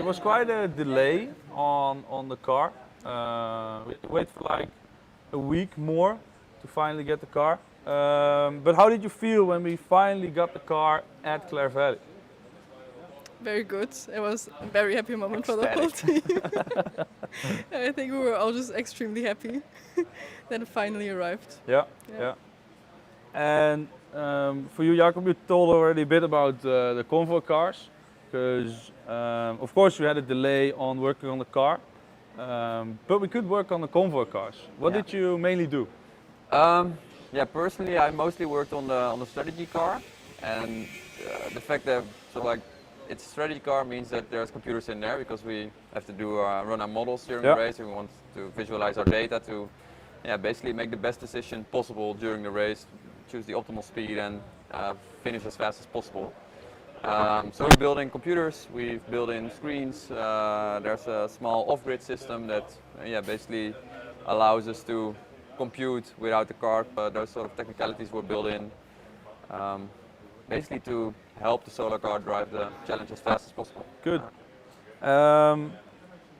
There was quite a delay on the car. We had to wait for like a week more to finally get the car. But how did you feel when we finally got the car at Clare Valley? Very good. It was a very happy moment for the whole team. I think we were all just extremely happy that it finally arrived. Yeah. And for you, Jacob, you told already a bit about the convoy cars, because of course we had a delay on working on the car, but we could work on the convoy cars. What did you mainly do? Yeah, personally, I mostly worked on the strategy car, and the fact that it's a strategy car means that there's computers in there because we have to run our models during the race, and we want to visualize our data to basically make the best decision possible during the race, choose the optimal speed, and finish as fast as possible. So we're building computers, we've built in screens, there's a small off-grid system that basically allows us to compute without the car, but those sort of technicalities were built in basically to help the solar car drive the challenge as fast as possible. Good.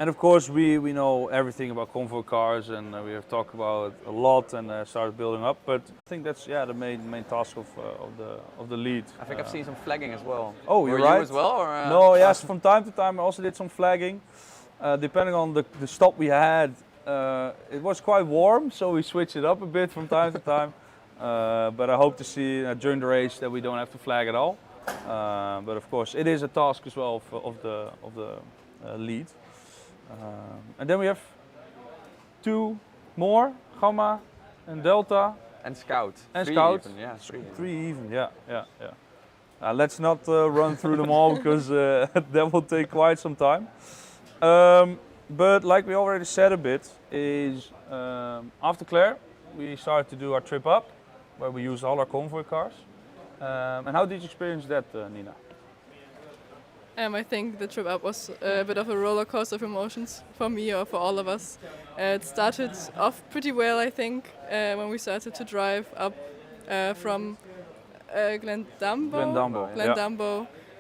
And of course we know everything about convoy cars, and we have talked about it a lot and started building up, but I think that's the main task of the lead. I think I've seen some flagging as well. Oh, you're Were right. you as well? Or, No, yes, from time to time I also did some flagging. Depending on the stop we had, it was quite warm, so we switched it up a bit from time to time. But I hope to see during the race that we don't have to flag at all. But of course, it is a task as well of the lead. And then we have two more, Gamma and Delta. And Scout. And three Scout. Even, yeah, three even, yeah. Let's not run through them all because that will take quite some time. But like we already said a bit, is after Clare, we started to do our trip up, where we use all our convoy cars. And how did you experience that, Nina? I think the trip up was a bit of a roller coaster of emotions for me or for all of us. It started off pretty well, I think, when we started to drive up from Glendambo.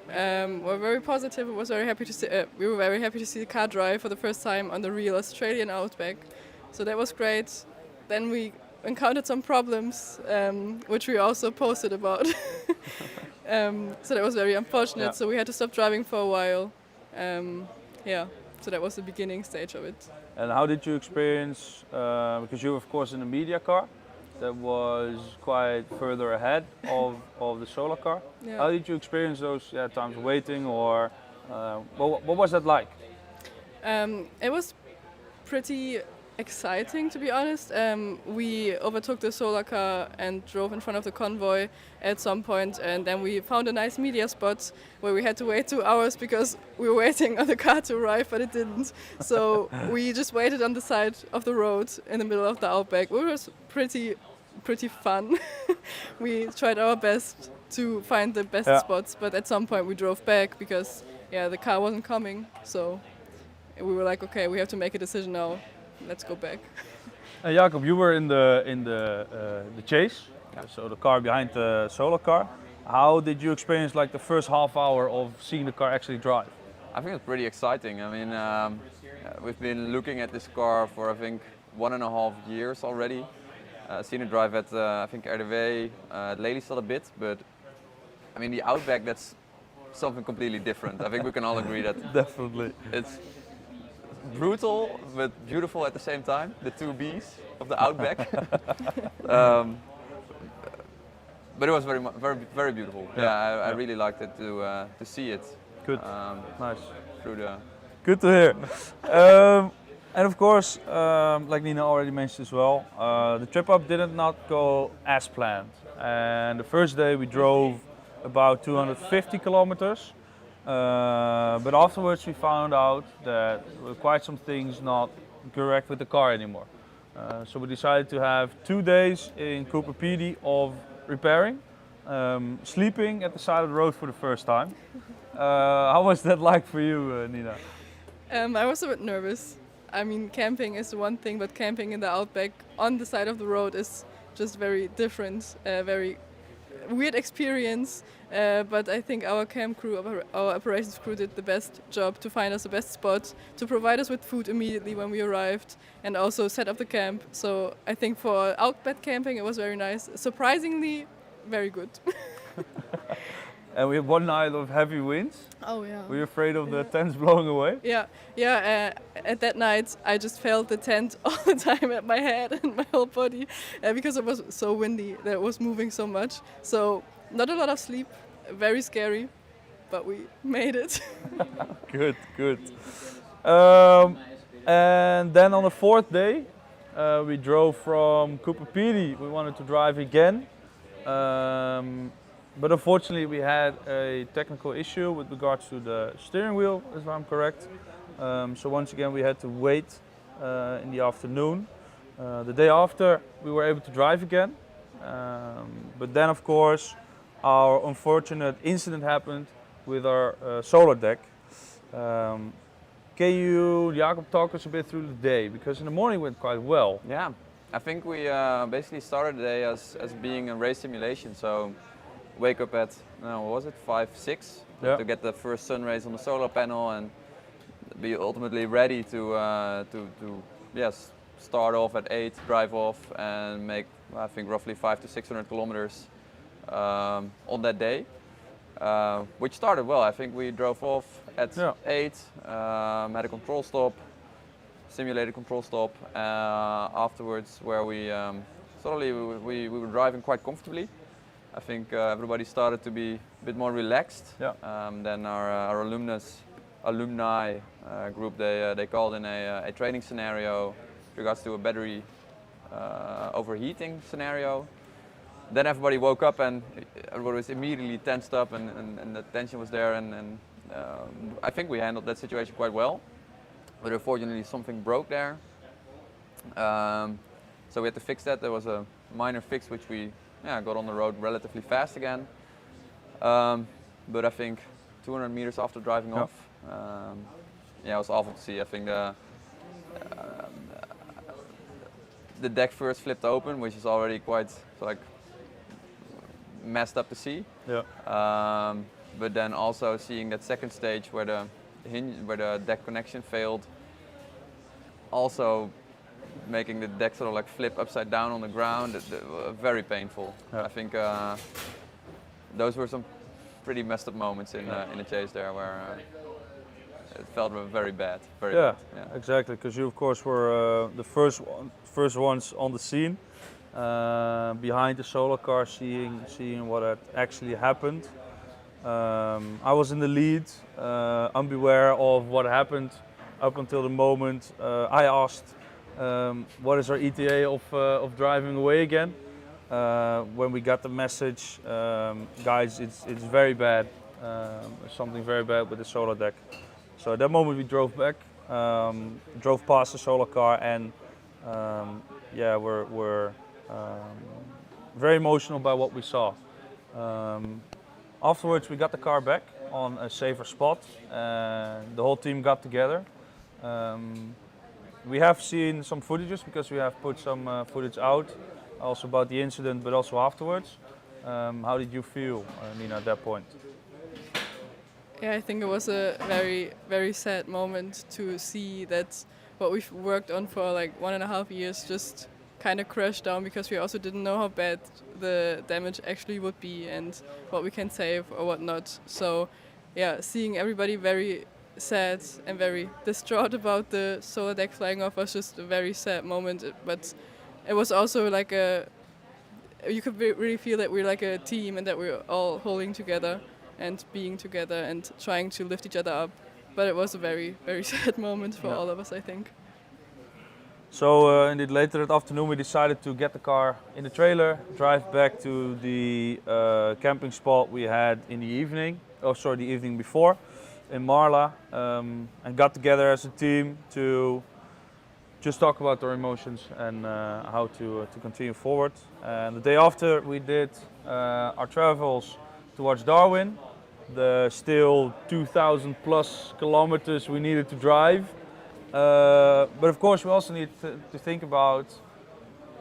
We're very positive. We were very happy to see the car drive for the first time on the real Australian outback. So that was great. Then we encountered some problems, which we also posted about. So that was very unfortunate. Yeah. So we had to stop driving for a while. So that was the beginning stage of it. And how did you experience, because you were of course in a media car that was quite further ahead of the solar car. Yeah. How did you experience those times waiting, or what was that like? It was pretty exciting, to be honest. We overtook the solar car and drove in front of the convoy at some point, and then we found a nice media spot where we had to wait 2 hours because we were waiting on the car to arrive, but it didn't. So we just waited on the side of the road in the middle of the outback. It was pretty fun. We tried our best to find the best spots, but at some point we drove back because the car wasn't coming. So we were like, okay, we have to make a decision now. Let's go back. Jacob, you were in the chase, so the car behind the solar car. How did you experience like the first half hour of seeing the car actually drive? I think it's pretty exciting. I mean, we've been looking at this car for I think 1.5 years already. Seen it drive at I think RDW, at Lelystad a bit, but I mean the Outback, that's something completely different. I think we can all agree that Definitely. It's brutal but beautiful at the same time. The two B's of the Outback. But it was very beautiful. I really liked it to see it. Good. Nice. Through the. Good to hear. And of course, like Nina already mentioned as well, the trip up did not go as planned. And the first day we drove about 250 kilometers. But afterwards we found out that there were quite some things not correct with the car anymore. So we decided to have 2 days in Cooper PD of repairing, sleeping at the side of the road for the first time. How was that like for you, Nina? I was a bit nervous. I mean, camping is one thing, but camping in the outback on the side of the road is just very different, very weird experience, but I think our camp crew, our operations crew, did the best job to find us the best spot, to provide us with food immediately when we arrived, and also set up the camp. So I think for outback camping it was very nice. Surprisingly, very good. And we had one night of heavy winds. Oh yeah. Were you afraid of the tents blowing away? Yeah. At that night, I just felt the tent all the time at my head and my whole body, because it was so windy that it was moving so much. So not a lot of sleep, very scary, but we made it. Good. And then on the fourth day, we drove from Kupapiri. We wanted to drive again. But unfortunately we had a technical issue with regards to the steering wheel, if I'm correct. So once again we had to wait in the afternoon. The day after we were able to drive again. But then of course our unfortunate incident happened with our solar deck. Can you, Jacob, talk us a bit through the day? Because in the morning it went quite well. Yeah, I think we basically started the day as being a race simulation. So wake up at, what was it, 5, 6 to get the first sun rays on the solar panel and be ultimately ready to start off at 8, drive off and make, I think, roughly 500 to 600 kilometers on that day, which started well. I think we drove off at 8, had a control stop, simulated control stop afterwards, where we suddenly we were driving quite comfortably. I think everybody started to be a bit more relaxed. Then our alumni group, they called in a training scenario with regards to a battery overheating scenario. Then everybody woke up and everybody was immediately tensed up, and the tension was there, and I think we handled that situation quite well. But unfortunately something broke there. So we had to fix that. There was a minor fix which we got on the road relatively fast again. But I think 200 meters after driving off, it was awful to see. I think the deck first flipped open, which is already quite messed up to see. But then also seeing that second stage where the deck connection failed, also making the deck flip upside down on the ground, very painful. I think those were some pretty messed up moments in the chase there, where it felt very bad. Very bad. Exactly, because you of course were the first ones on the scene, behind the solar car, seeing what had actually happened. I was in the lead, unaware of what happened up until the moment I asked what is our ETA of driving away again. When we got the message, guys, it's very bad, something very bad with the solar deck. So at that moment we drove back, drove past the solar car, and we're very emotional by what we saw. Afterwards we got the car back on a safer spot, and the whole team got together. We have seen some footages because we have put some footage out, also about the incident, but also afterwards. How did you feel, Nina, at that point? Yeah, I think it was a very, very sad moment to see that what we've worked on for 1.5 years just kind of crashed down, because we also didn't know how bad the damage actually would be and what we can save or what not. So yeah, seeing everybody very sad and very distraught about the solar deck flying off was just a very sad moment. But it was also you could really feel that we're like a team and that we're all holding together and being together and trying to lift each other up. But it was a very, very sad moment for all of us, I think. So indeed, later that afternoon we decided to get the car in the trailer, drive back to the camping spot we had in the evening, the evening before, in Marla, and got together as a team to just talk about our emotions and how to continue forward. And the day after we did our travels towards Darwin, the still 2,000 plus kilometers we needed to drive. But of course we also need to think about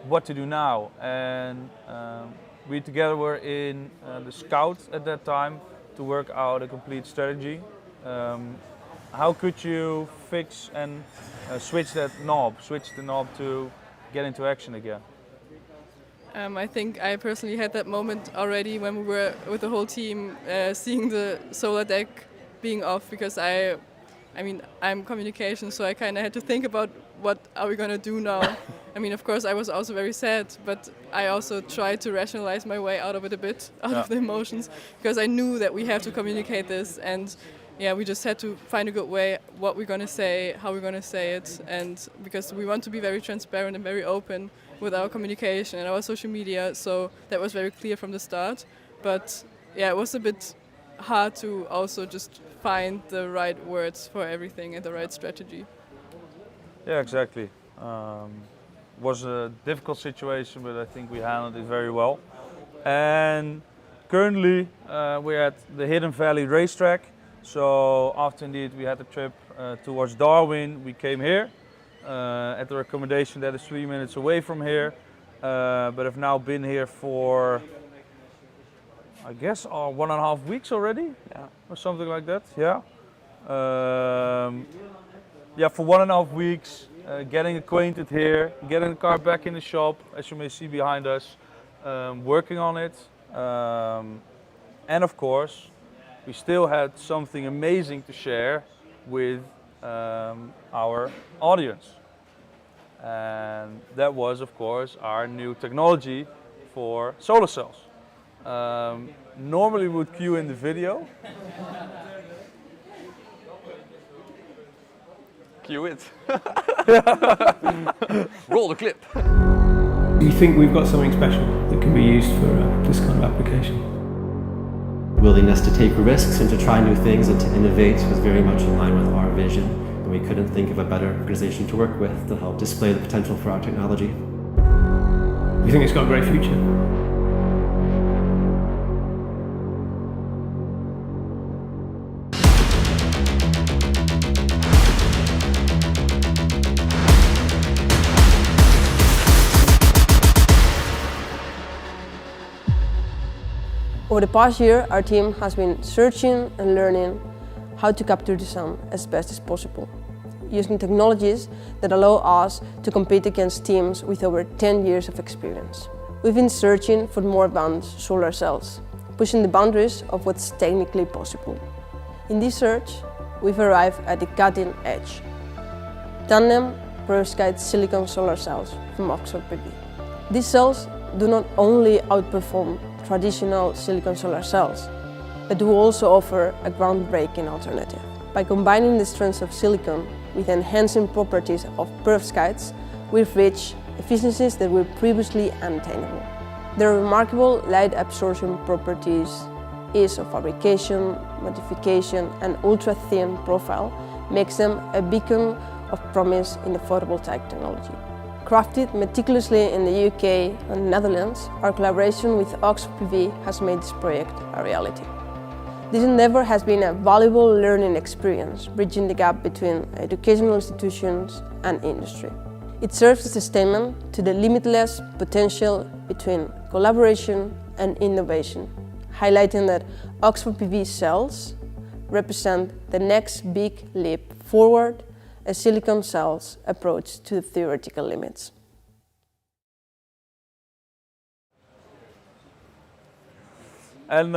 what to do now. And we together were in the Scout at that time to work out a complete strategy. How could you fix and switch the knob to get into action again? I think I personally had that moment already when we were with the whole team seeing the solar deck being off, because I'm communication, so I kind of had to think about what are we going to do now. I mean, of course, I was also very sad, but I also tried to rationalize my way out of it a bit, out of the emotions, because I knew that we have to communicate this, and yeah, we just had to find a good way, what we're going to say, how we're going to say it, and because we want to be very transparent and very open with our communication and our social media, so that was very clear from the start. But yeah, it was a bit hard to also just find the right words for everything and the right strategy. Yeah, exactly. Was a difficult situation, but I think we handled it very well. And currently we're at the Hidden Valley racetrack. So after indeed we had the trip towards Darwin, we came here at the accommodation that is 3 minutes away from here, but have now been here for, I guess, 1.5 weeks already, or something like that. Yeah. Yeah, for 1.5 weeks, getting acquainted here, getting the car back in the shop, as you may see behind us, working on it, and of course, we still had something amazing to share with our audience. And that was, of course, our new technology for solar cells. Normally we would cue in the video. Cue it. Roll the clip. We think we've got something special that can be used for this kind of application. Willingness to take risks and to try new things and to innovate was very much in line with our vision, and we couldn't think of a better organization to work with to help display the potential for our technology. We think it's got a great future. Over the past year, our team has been searching and learning how to capture the sun as best as possible, using technologies that allow us to compete against teams with over 10 years of experience. We've been searching for more advanced solar cells, pushing the boundaries of what's technically possible. In this search, we've arrived at the cutting edge. Tandem perovskite silicon solar cells from Oxford PV. These cells do not only outperform traditional silicon solar cells, but do also offer a groundbreaking alternative. By combining the strengths of silicon with enhancing properties of perovskites, we've reached efficiencies that were previously unattainable. Their remarkable light absorption properties, ease of fabrication, modification, and ultra-thin profile makes them a beacon of promise in the photovoltaic technology. Crafted meticulously in the UK and Netherlands, our collaboration with Oxford PV has made this project a reality. This endeavour has been a valuable learning experience, bridging the gap between educational institutions and industry. It serves as a statement to the limitless potential between collaboration and innovation, highlighting that Oxford PV cells represent the next big leap forward as silicon cells approach to the theoretical limits. And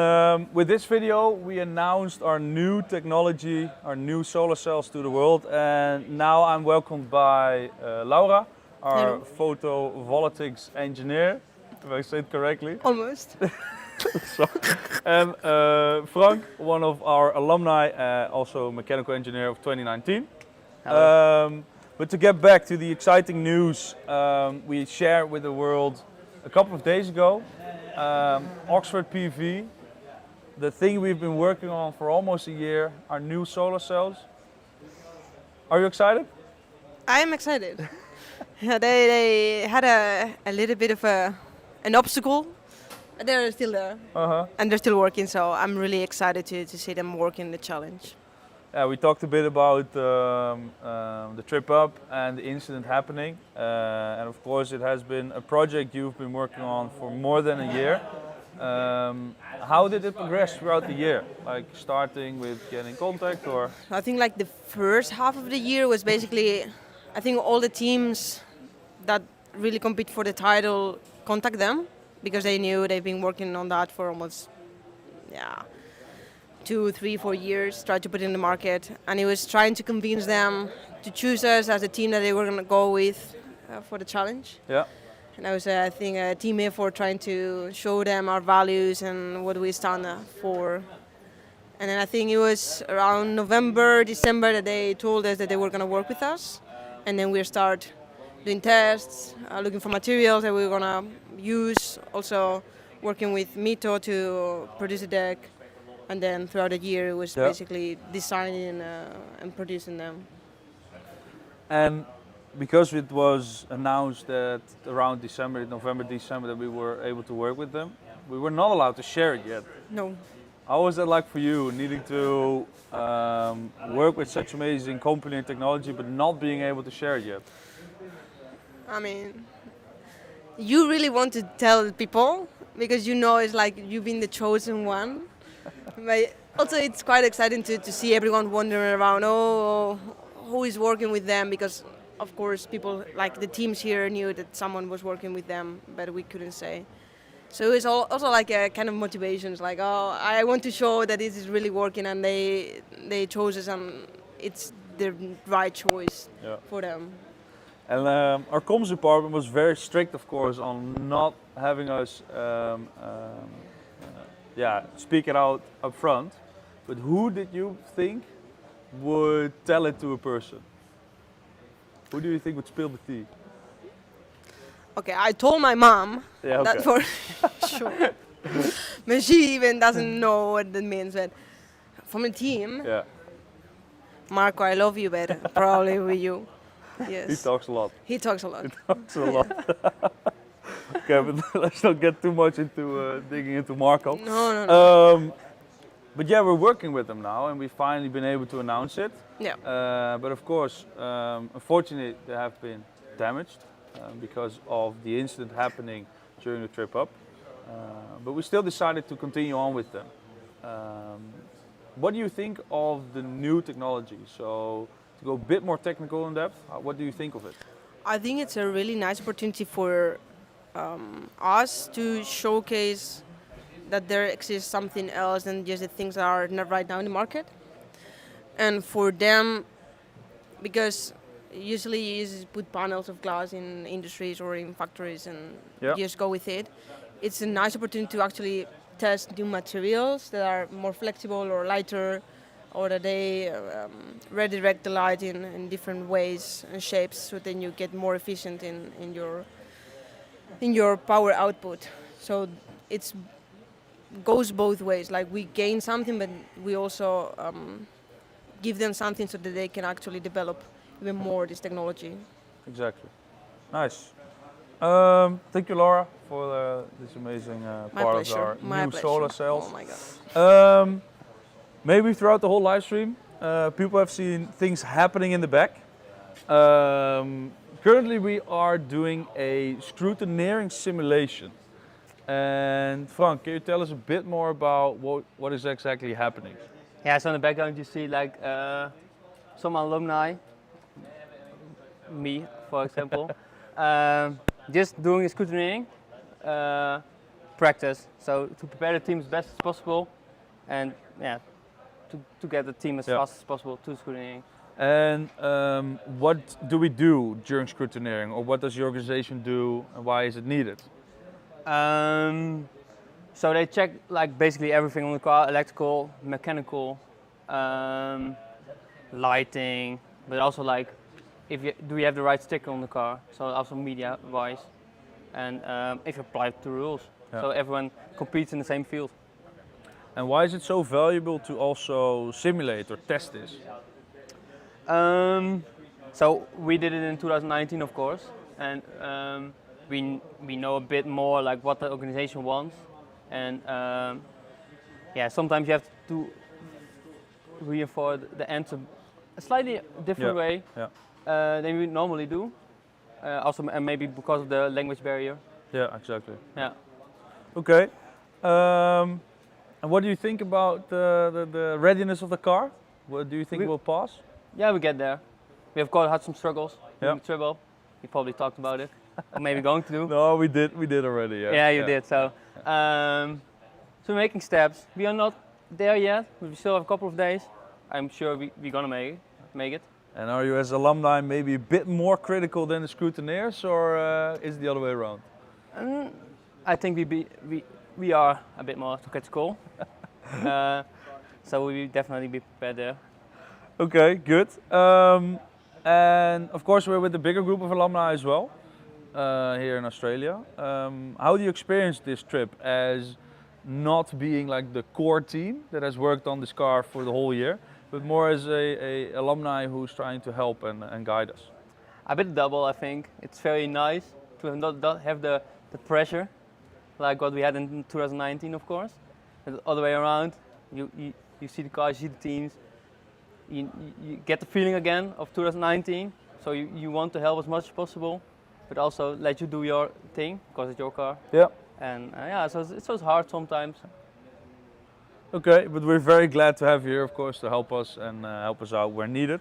with this video, we announced our new technology, our new solar cells to the world. And now I'm welcomed by Laura, our photovoltaics engineer, if I say it correctly. Almost. And Frank, one of our alumni, also mechanical engineer of 2019. But to get back to the exciting news we shared with the world a couple of days ago, Oxford PV, the thing we've been working on for almost a year, our new solar cells. Are you excited? I am excited. Yeah, they had a little bit of an obstacle. They're still there, and they're still working, so I'm really excited to see them working the challenge. Yeah, we talked a bit about the trip up and the incident happening, and of course it has been a project you've been working on for more than a year. How did it progress throughout the year? Like starting with getting contact, or? I think like the first half of the year was basically, I think all the teams that really compete for the title contact them because they knew they've been working on that for almost, 2, 3, 4 years, tried to put it in the market, and it was trying to convince them to choose us as the team that they were going to go with for the challenge. Yeah. And I was, I think, a team effort trying to show them our values and what we stand for. And then I think it was around November, December that they told us that they were going to work with us. And then we start doing tests, looking for materials that we were going to use, also working with Mito to produce a deck. And then throughout the year it was basically designing and producing them. And because it was announced that around December, November, December, that we were able to work with them, we were not allowed to share it yet. No. How was that like for you, needing to work with such amazing company and technology, but not being able to share it yet? I mean, you really want to tell people because you know it's like you've been the chosen one. But also it's quite exciting to see everyone wandering around, who is working with them, because of course people like the teams here knew that someone was working with them, but we couldn't say. So it was also like a kind of motivation. It's like, I want to show that this is really working and they chose us and it's the right choice for them. And our comms department was very strict, of course, on not having us speak it out up front. But who did you think would tell it to a person? Who do you think would spill the tea? Okay, I told my mom that for sure. But she even doesn't know what that means. But from the team, Marco, I love you better, probably with you. Yes. He talks a lot. He talks a lot. He talks a lot. Okay, but let's not get too much into digging into Marco. No. But yeah, we're working with them now, and we've finally been able to announce it. Yeah. But of course, unfortunately, they have been damaged because of the incident happening during the trip up. But we still decided to continue on with them. What do you think of the new technology? So to go a bit more technical in depth, what do you think of it? I think it's a really nice opportunity for us to showcase that there exists something else than just the things that are not right now in the market. And for them, because usually you just put panels of glass in industries or in factories and just go with it. It's a nice opportunity to actually test new materials that are more flexible or lighter, or that they redirect the light in different ways and shapes, so then you get more efficient in your power output. So it's goes both ways. Like we gain something, but we also give them something so that they can actually develop even more this technology. Exactly. Nice. Thank you, Laura, for this amazing part of our new solar cells. Oh my god. Maybe throughout the whole live stream, people have seen things happening in the back. Currently, we are doing a scrutineering simulation. And Frank, can you tell us a bit more about what is exactly happening? Yeah, so in the background you see like some alumni, me for example, just doing a scrutineering practice. So to prepare the team as best as possible, and to get the team as fast as possible to scrutineering. And what do we do during scrutineering, or what does the organization do, and why is it needed? So they check like basically everything on the car: electrical, mechanical, lighting, but also like do you have the right sticker on the car? So also media-wise, and if you apply the rules, so everyone competes in the same field. And why is it so valuable to also simulate or test this? So we did it in 2019, of course, and we know a bit more like what the organization wants, and sometimes you have to reinforce the ends a slightly different way than we normally do. Also, and maybe because of the language barrier. Yeah, exactly. Yeah. Okay. And what do you think about the readiness of the car? What do you think will pass? Yeah, we get there. We have had some struggles in the triple. We probably talked about it, or maybe going to do. No, we did already. Yeah. Yeah, you did. So, so we're making steps. We are not there yet, but we still have a couple of days. I'm sure we're gonna make it. And are you, as alumni, maybe a bit more critical than the scrutineers, or is it the other way around? I think we are a bit more critical. So we definitely be prepared there. Okay, good. And of course, we're with a bigger group of alumni as well here in Australia. How do you experience this trip as not being like the core team that has worked on this car for the whole year, but more as a alumni who's trying to help and guide us? A bit double, I think. It's very nice to not have the pressure like what we had in 2019, of course. But the other way around, you see the cars, you see the teams, you get the feeling again of 2019. So you want to help as much as possible, but also let you do your thing because it's your car. Yeah. And yeah, so it's hard sometimes. Okay, but we're very glad to have you here, of course, to help us and help us out where needed.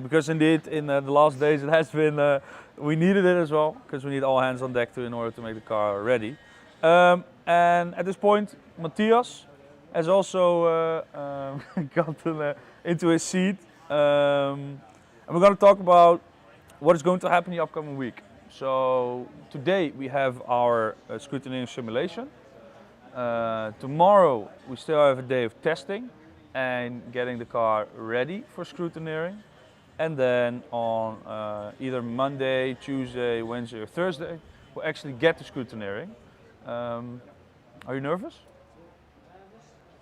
Because indeed, in the last days, it has been, we needed it as well, because we need all hands on deck in order to make the car ready. And at this point, Matthias has also gotten into his seat. And we're going to talk about what is going to happen in the upcoming week. So today we have our scrutineering simulation. Tomorrow we still have a day of testing and getting the car ready for scrutineering. And then on either Monday, Tuesday, Wednesday or Thursday, we'll actually get to scrutineering. Are you nervous?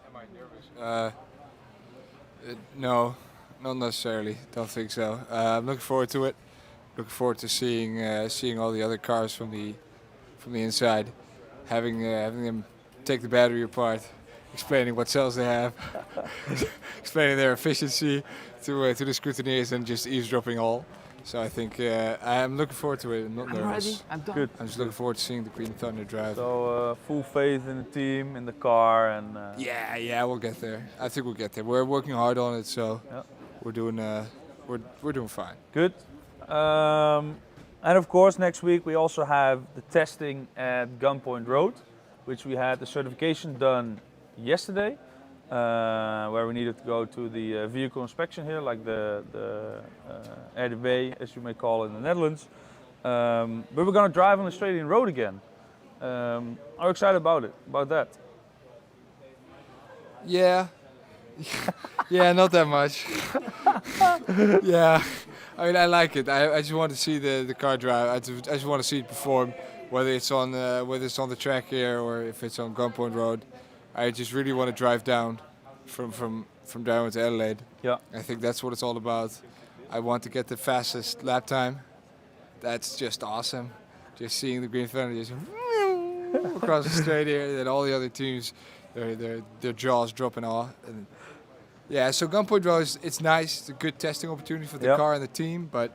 Am I nervous? No, not necessarily. Don't think so. I'm looking forward to it. Looking forward to seeing all the other cars from the inside, having them take the battery apart, explaining what cells they have, explaining their efficiency to the scrutineers, and just eavesdropping all. So I think I'm looking forward to it. I'm not nervous. I'm done. Good. I'm just looking forward to seeing the Green Thunder drive. So full faith in the team, in the car, and Yeah, we'll get there. I think we'll get there. We're working hard on it, so we're doing fine. Good. And of course, next week we also have the testing at Gunpoint Road, which we had the certification done yesterday, where we needed to go to the vehicle inspection here, like the RDB, as you may call it in the Netherlands. But we're going to drive on the Australian road again. Are you excited about that? Yeah. Yeah, not that much. Yeah, I mean, I like it. I just want to see the car drive. I just want to see it perform, whether it's on the track here or if it's on Gunpoint Road. I just really want to drive down from Darwin to Adelaide. Yeah. I think that's what it's all about. I want to get the fastest lap time. That's just awesome. Just seeing the Green Thunder just across the straight here, and all the other teams, their jaws dropping off. And yeah, so Gunpoint Road, it's nice. It's a good testing opportunity for the car and the team, but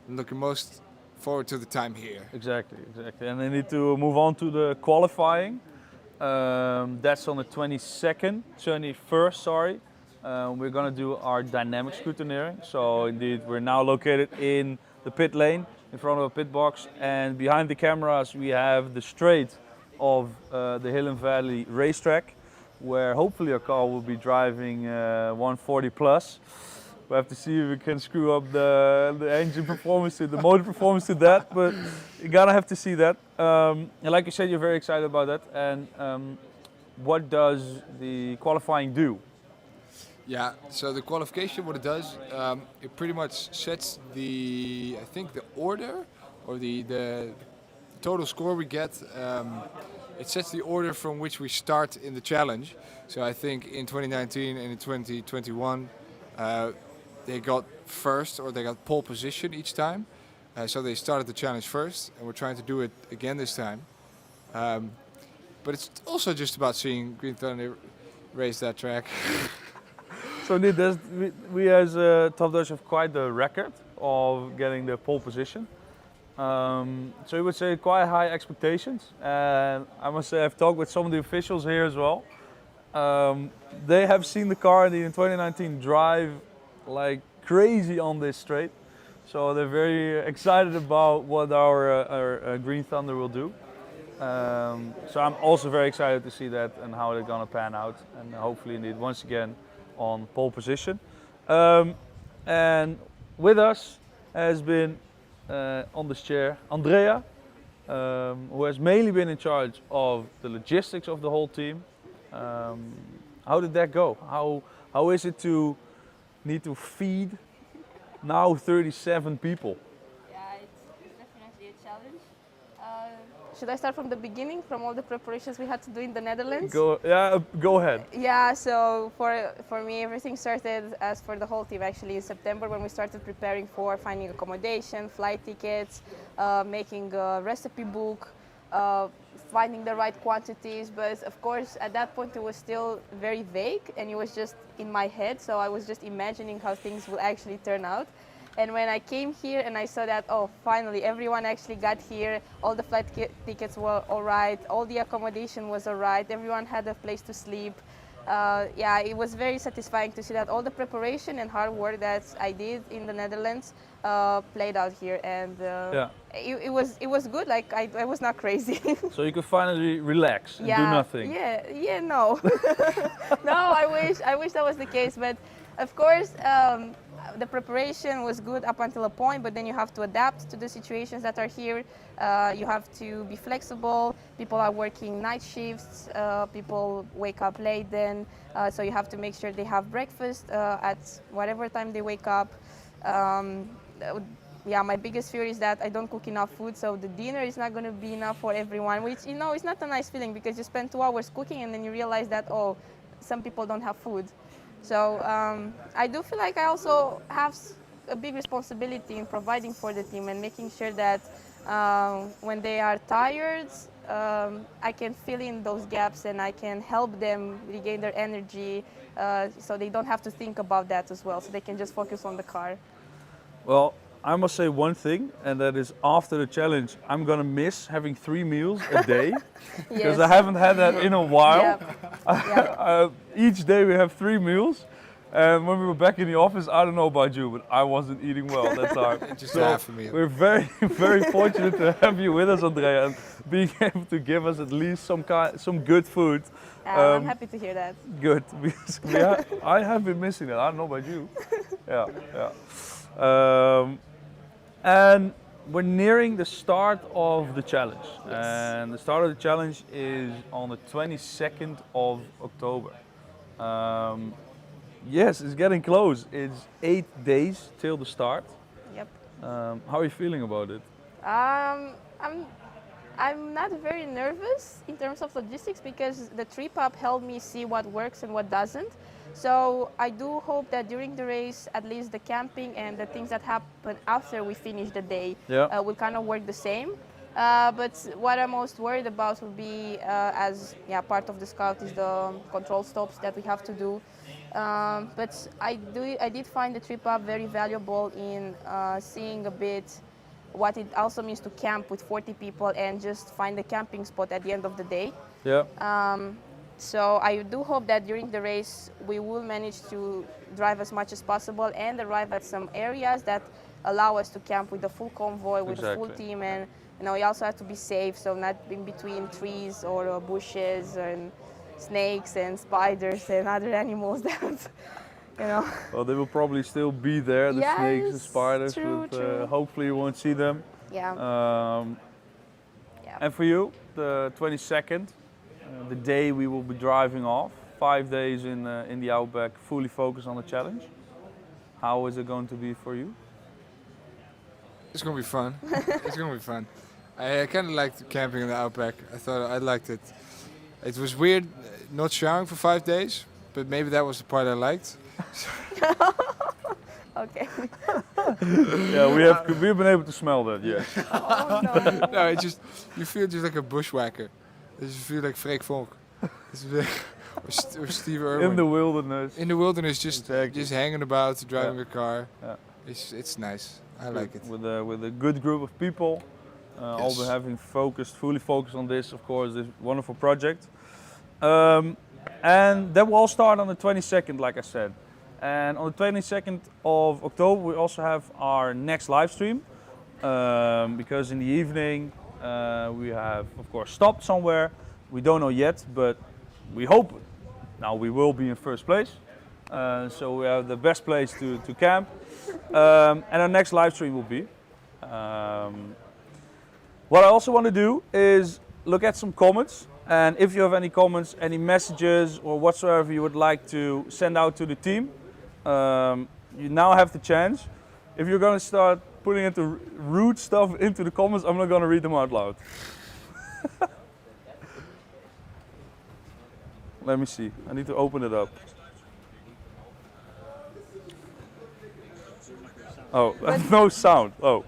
I'm looking most forward to the time here. Exactly. And they need to move on to the qualifying. That's on the 21st, sorry. We're going to do our dynamic scrutineering. So indeed, we're now located in the pit lane, in front of a pit box, and behind the cameras we have the straight of the Hill and Valley racetrack, where hopefully our car will be driving 140 plus. We have to see if we can screw up the engine performance, the motor performance to that, but you're gonna have to see that. And like you said, you're very excited about that. And what does the qualifying do? Yeah, so the qualification, what it does, it pretty much sets the order or the total score we get. It sets the order from which we start in the challenge. So I think in 2019 and in 2021, they got first, or they got pole position each time. So they started the challenge first, and we're trying to do it again this time. But it's also just about seeing Green Thunder race that track. So indeed, we as Top Dutch have quite the record of getting the pole position. So you would say quite high expectations, and I must say I've talked with some of the officials here as well. They have seen the car in 2019 drive like crazy on this straight, so they're very excited about what our Green Thunder will do. So I'm also very excited to see that and how they're gonna pan out, and hopefully indeed once again on pole position. And with us has been on this chair Andrea, who has mainly been in charge of the logistics of the whole team. How did that go? How is it to need to feed now 37 people? Yeah, it's definitely a challenge. Should I start from the beginning, from all the preparations we had to do in the Netherlands? Go ahead. Yeah, so for me, everything started, as for the whole team, actually in September, when we started preparing for finding accommodation, flight tickets, making a recipe book, finding the right quantities. But of course, at that point, it was still very vague, and it was just in my head. So I was just imagining how things will actually turn out. And when I came here and I saw that, oh, finally, everyone actually got here, all the flight tickets were all right, all the accommodation was all right, everyone had a place to sleep. Yeah, it was very satisfying to see that all the preparation and hard work that I did in the Netherlands played out here, and it was good. Like I was not crazy. So you could finally relax and do nothing. Yeah, no, no. I wish that was the case, but of course. The preparation was good up until a point, but then you have to adapt to the situations that are here. You have to be flexible. People are working night shifts. People wake up late then. So you have to make sure they have breakfast at whatever time they wake up. Yeah, my biggest fear is that I don't cook enough food, so the dinner is not going to be enough for everyone, which, you know, is not a nice feeling because you spend 2 hours cooking and then you realize that, oh, some people don't have food. So I do feel like I also have a big responsibility in providing for the team and making sure that when they are tired, I can fill in those gaps and I can help them regain their energy so they don't have to think about that as well, so they can just focus on the car. Well, I must say one thing, and that is after the challenge, I'm gonna miss having 3 meals a day because I haven't had that in a while. Yep. Each day we have 3 meals, and when we were back in the office, I don't know about you, but I wasn't eating well that time. Just half a meal. We're very, very fortunate to have you with us, Andrea, and being able to give us at least some good food. I'm happy to hear that. Good, because I have been missing that. I don't know about you. Yeah. And we're nearing the start of the challenge. Yes. And the start of the challenge is on the 22nd of October. Yes, it's getting close. It's 8 days till the start. Yep. How are you feeling about it? I'm not very nervous in terms of logistics because the trip up helped me see what works and what doesn't. So I do hope that during the race, at least the camping and the things that happen after we finish the day will kind of work the same. But what I'm most worried about will be, as part of the scout, is the control stops that we have to do. But I did find the trip up very valuable in seeing a bit what it also means to camp with 40 people and just find a camping spot at the end of the day. So I do hope that during the race we will manage to drive as much as possible and arrive at some areas that allow us to camp with the full convoy, with the full team, and we also have to be safe, so not in between trees or bushes and snakes and spiders and other animals that, Well, they will probably still be there, the snakes and spiders, but hopefully you won't see them. And for you, the 22nd, the day we will be driving off, 5 days in the outback, fully focused on the challenge. How is it going to be for you? It's going to be fun. It's going to be fun. I kind of liked camping in the outback. I liked it. It was weird not showering for 5 days, but maybe that was the part I liked. Okay. Yeah, we've been able to smell that. Yes. Oh no. No, you feel just like a bushwhacker. You feel like Freek Vonk. With Steve Irwin. In the wilderness. In the wilderness, just Exactly. just hanging about, driving a car. Yeah. It's nice. I like it. With a good group of people, all Yes. having fully focused on this, of course, this wonderful project. And that will all start on the 22nd, like I said. And on the 22nd of October, we also have our next live stream. Because in the evening, we have, of course, stopped somewhere. We don't know yet, but we hope now we will be in first place. So we have the best place to camp. And our next live stream will be. What I also want to do is look at some comments. And if you have any comments, any messages or whatsoever you would like to send out to the team, you now have the chance. If you're going to start putting into rude stuff into the comments, I'm not going to read them out loud. Let me see. I need to open it up. Oh, no sound. Oh.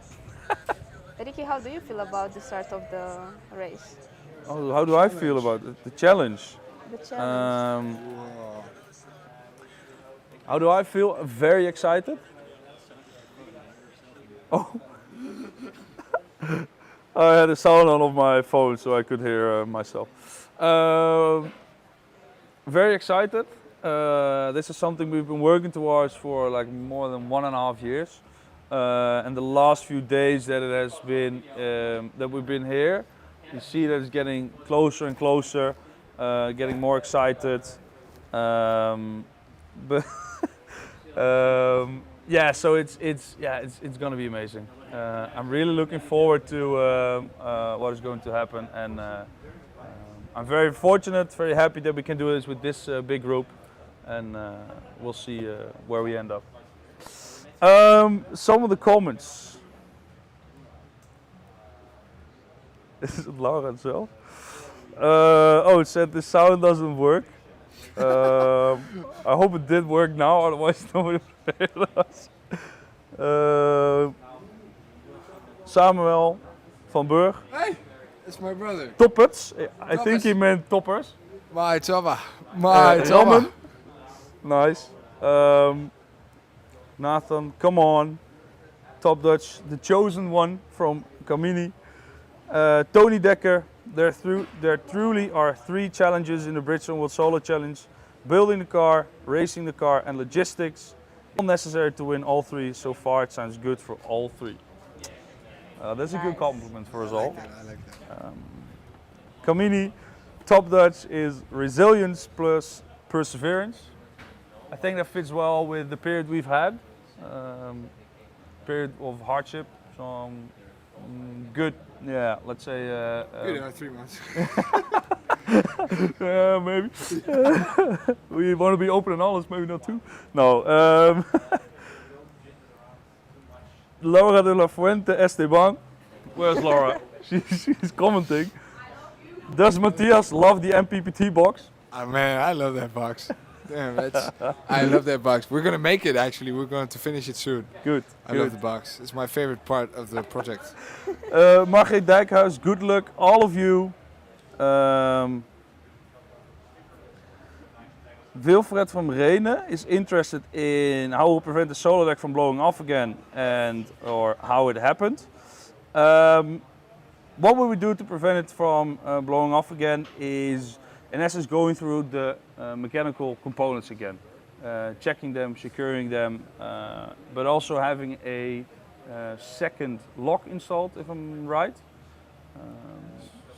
Ricky, how do you feel about the start of the race? Oh, how do I feel about it? The challenge? The challenge. How do I feel? Very excited. Oh. I had a sound on my phone so I could hear myself. Very excited. This is something we've been working towards for like more than 1.5 years. And the last few days that it has been, that we've been here, you see that it's getting closer and closer, getting more excited. But yeah, so it's going to be amazing. I'm really looking forward to what is going to happen, and I'm very fortunate, very happy that we can do this with this big group, and we'll see where we end up. Some of the comments. Is it Laura itself? Oh, it said the sound doesn't work. I hope it did work now, otherwise nobody would hear us. Samuel van Burg. Hey, it's my brother. Toppers. I think he meant toppers. My Tama. My Tama. Elman. Nice. Nathan, come on. Top Dutch, the chosen one from Kamini. Tony Dekker. There truly are 3 challenges in the Bridgestone World Solar Challenge: building the car, racing the car, and logistics. All necessary to win all 3. So far, it sounds good for all 3. That's a good compliment for us all. I like that. Kamini, Top Dutch is resilience plus perseverance. I think that fits well with the period we've had. Period of hardship. Some good, yeah, let's say. Good, 3 months. Yeah, maybe. We want to be open and honest, maybe not too. No. Laura de la Fuente Esteban. Where's Laura? She's commenting. Does Matthias love the MPPT box? Oh man, I love that box. Damn, I love that box. We're gonna make it actually. We're going to finish it soon. Good. I love the box. It's my favorite part of the project. Margreet Dijkhuis, good luck, all of you. Wilfred from Rene is interested in how we prevent the solar deck from blowing off again, or how it happened. What will we do to prevent it from blowing off again is, in essence, going through the mechanical components again, checking them, securing them, but also having a second lock installed, if I'm right.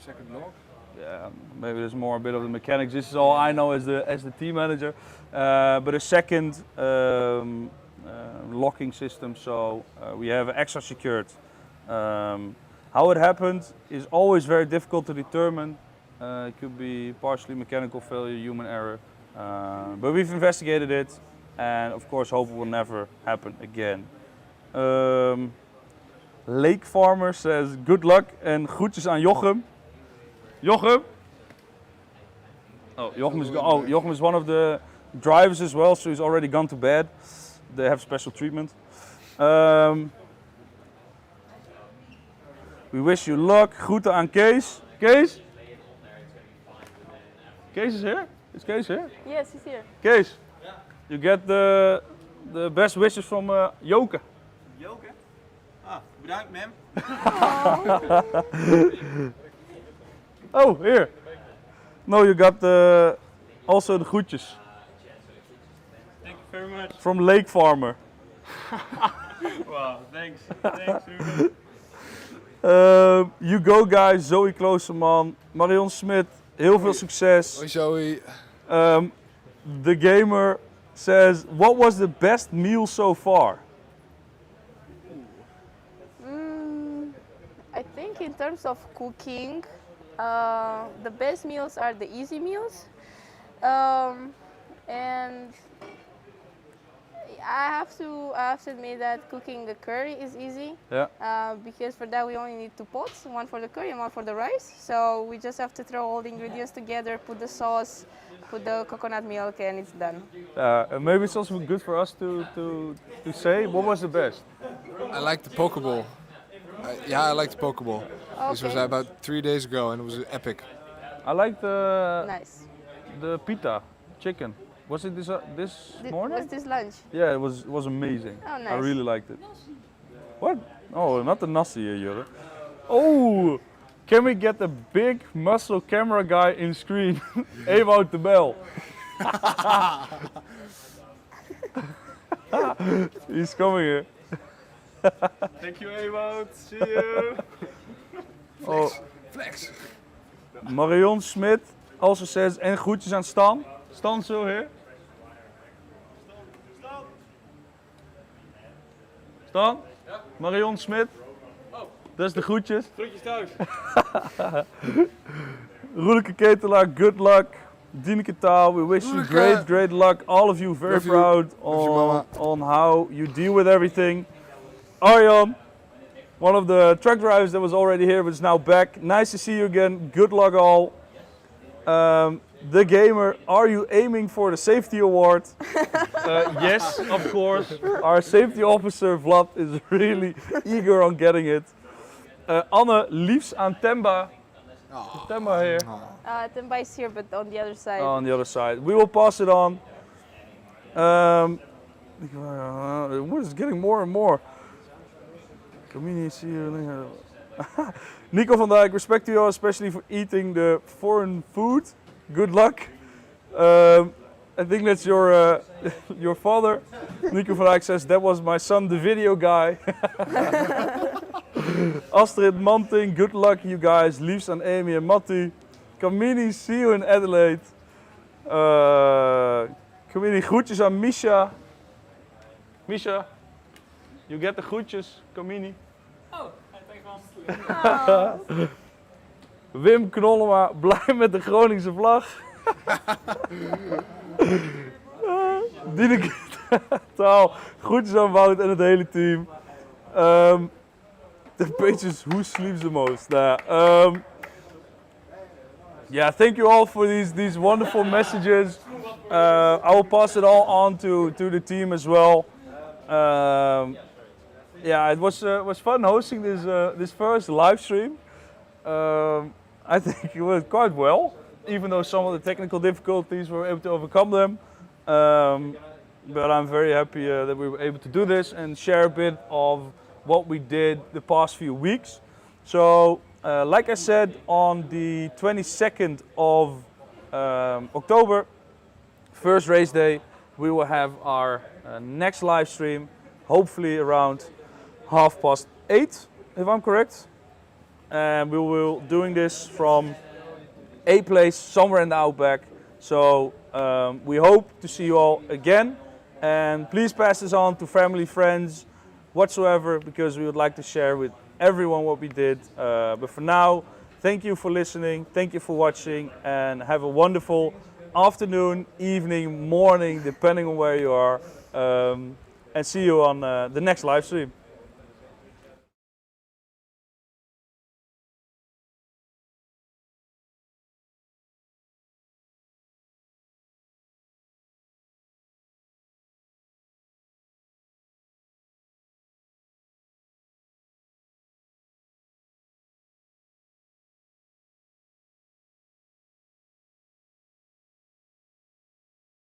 Second lock? Yeah, maybe there's more a bit of the mechanics. This is all I know as the team manager. But a second locking system, so we have extra secured. How it happened is always very difficult to determine. It could be partially mechanical failure, human error. But we've investigated it, and of course hope it will never happen again. Lake Farmer says good luck and groetjes aan Jochem. Jochem? Oh, Jochem is one of the drivers as well, so he's already gone to bed. They have special treatment. We wish you luck. Groeten aan Kees. Kees? Kees is here? Is Kees here? Yes, he's here. Kees, you get the best wishes from Joke. Joke? Ah, bedankt, ma'am. Oh, here. No, you got also the groetjes. Thank you very much. From Lake Farmer. Wow, thanks. Thanks, Ruben. You go guys, Zoe Kloosterman, Marion Smit, heel veel succes. Hoi Zoe. The gamer says, what was the best meal so far? I think in terms of cooking, the best meals are the easy meals. And I have to admit that cooking the curry is easy. Yeah. Because for that we only need 2 pots, one for the curry and one for the rice. So we just have to throw all the ingredients together, put the sauce, put the coconut milk, and it's done. And maybe it's also good for us to say, what was the best? I like the pokeball. Yeah, I like the pokeball. This was Okay. about 3 days ago and it was epic. I like Nice. the pita chicken. Was it this morning? Was this lunch? Yeah, it was amazing. Oh, nice. I really liked it. What? Oh, not the nasi here, Jurre. Oh, can we get the big muscle camera guy in screen? Ewout de Bel. He's coming here. Thank you, Ewout. See you. Oh, Flex. Marion Smit also says, en groetjes aan Stan. Stan still here? Stan? Ja? Marion Smit? Oh. Dat is de groetjes. Groetjes thuis. Roeleke Ketelaar, good luck. Dineke Taal, we wish you great luck. All of you very Love you. proud Love you, mama. on how you deal with everything. Arjan, one of the truck drivers that was already here but is now back. Nice to see you again. Good luck all. The gamer, are you aiming for the safety award? Yes, of course. Our safety officer Vlad is really eager on getting it. Anne, liefst aan Temba. Temba here. Temba is here, but on the other side. On the other side. We will pass it on. What is getting more and more? Community, see you. Nico van Dijk, respect to you all, especially for eating the foreign food. Good luck. I think that's your your father. Nico van Dijk says that was my son, the video guy. Astrid Manting, good luck you guys. Liefst aan Amy en Matti. Kamini, see you in Adelaide. Kamini, groetjes aan Misha. Misha, you get the groetjes, Kamini. Oh, thanks. Wim Knollema, blij met de Groningse vlag. Dineke Taal, groetjes aan Wout en het hele team. The pages, who sleeps the most? Yeah, thank you all for these wonderful messages. I will pass it all on to the team as well. Yeah, it was fun hosting this first live stream. I think it went quite well, even though some of the technical difficulties we were able to overcome them. But I'm very happy that we were able to do this and share a bit of what we did the past few weeks. So, like I said, on the 22nd of October, first race day, we will have our next live stream, hopefully around 8:30, if I'm correct. And we will doing this from a place somewhere in the outback. So we hope to see you all again. And please pass this on to family, friends, whatsoever, because we would like to share with everyone what we did. But for now, thank you for listening, thank you for watching, and have a wonderful afternoon, evening, morning, depending on where you are. And see you on the next live stream.